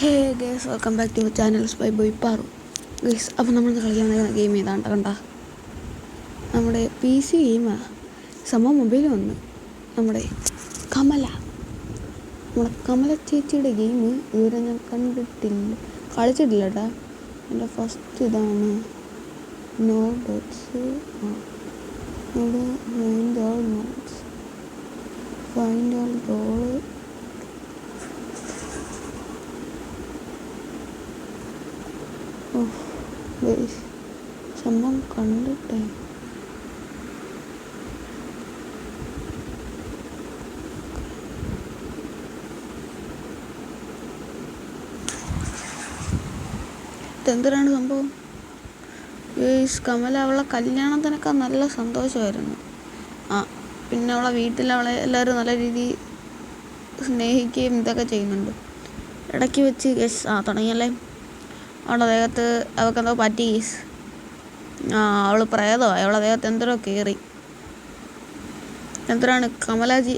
Hey guys, welcome back to channel by boy Paru guys. അപ്പോൾ നമ്മൾ കളിക്കാൻ വന്ന ഗെയിം ഏതാണ്ട് കണ്ട നമ്മുടെ PC ഗെയിമാണ്. സംഭവം മൊബൈൽ വന്ന് നമ്മുടെ കമല ചേച്ചിയുടെ ഗെയിം ഇതുവരെ ഞാൻ കളിച്ചിട്ടില്ല കേട്ടാ. എൻ്റെ ഫസ്റ്റ് ഇതാണ്. No dots find all goal. സംഭവം കണ്ടിട്ടേ എന്തിനാണ് സംഭവം? കമല അവളെ കല്യാണത്തിനൊക്കെ നല്ല സന്തോഷമായിരുന്നു. പിന്നെ അവളെ വീട്ടിൽ അവളെ എല്ലാവരും നല്ല രീതിയിൽ സ്നേഹിക്കുകയും ഇതൊക്കെ ചെയ്യുന്നുണ്ട്. ഇടയ്ക്ക് വെച്ച് തുടങ്ങിയല്ലേ അവളുടെ ദേഹത്ത് അവൾക്കെന്തോ പറ്റി. അവൾ പ്രേതമായി. അവളുടെ ദേഹത്ത് എന്തോ കയറി. എന്തിനാണ് കമലാജി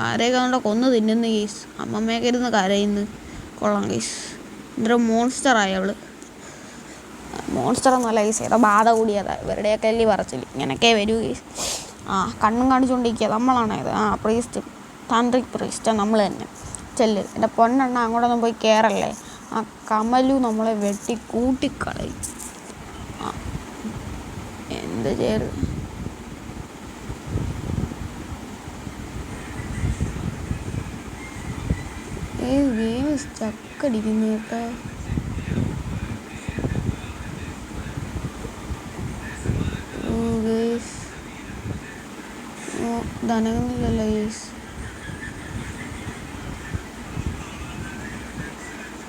ആരെയൊക്കെ അവിടെ കൊന്നു തിന്നുന്നു കേസ്. അമ്മമ്മയൊക്കെ ഇരുന്ന് കരയുന്നു. കൊള്ളാം കേസ്. എന്തോ മോൺസ്റ്ററായി അവള്. മോൺസ്റ്റർ എന്നല്ല കേസ്, ഏതോ ബാധ കൂടിയതാ. ഇവരുടെയൊക്കെ അല്ലേ പറച്ചില്ല ഇങ്ങനെയൊക്കെ വരൂ കേസ്. കണ്ണും കാണിച്ചുകൊണ്ടിരിക്കുക. നമ്മളാണ് ഇത് പ്രീസ്റ്റ്, താന്ത്രിക് പ്രീസ്റ്റ് നമ്മൾ തന്നെ. ചെല്ല് എൻ്റെ പൊന്നെണ്ണ, അങ്ങോട്ടൊന്നും പോയി കയറല്ലേ. കമലു നമ്മളെ വെട്ടി കൂട്ടിക്കളയും. എന്ത് ചെയ്ത് ഗെയിം സ്റ്റക്കടിക്കുന്നു കേട്ടോ. ധനങ്ങളില്ലല്ലോ ഗേസ്.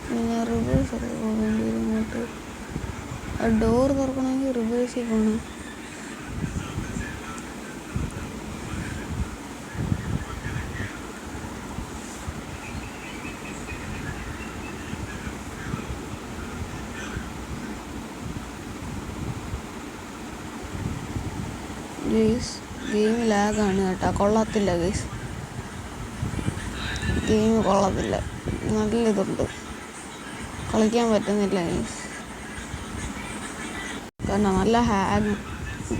പിന്നെ റിവേഴ്സ് ഒക്കെ പോകേണ്ടി വരും. ഇങ്ങോട്ട് ഡോർ തുറക്കണമെങ്കിൽ റിവേഴ്സിൽ പോകണം. ഗെയിം ലാഗാണ് കേട്ടോ. കൊള്ളത്തില്ല ഗെയ്സ്, ഗെയിം കൊള്ളത്തില്ല. നല്ല ഇതുണ്ട്, കളിക്കാൻ പറ്റുന്നില്ല ഗെയ്സ്. കാരണം നല്ല ഹാഗ്,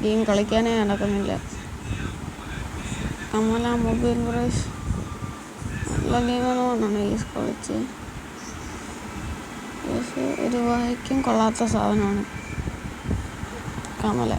ഗെയിം കളിക്കാനേ നടക്കുന്നില്ല. കമല മൊബൈൽ ബ്രഷ് നല്ല ഗെയിമെന്നാണ് ഗെയ്സ് കളിച്ച്. പക്ഷേ ഒരു വായിക്കും കൊള്ളാത്ത സാധനമാണ് കമല.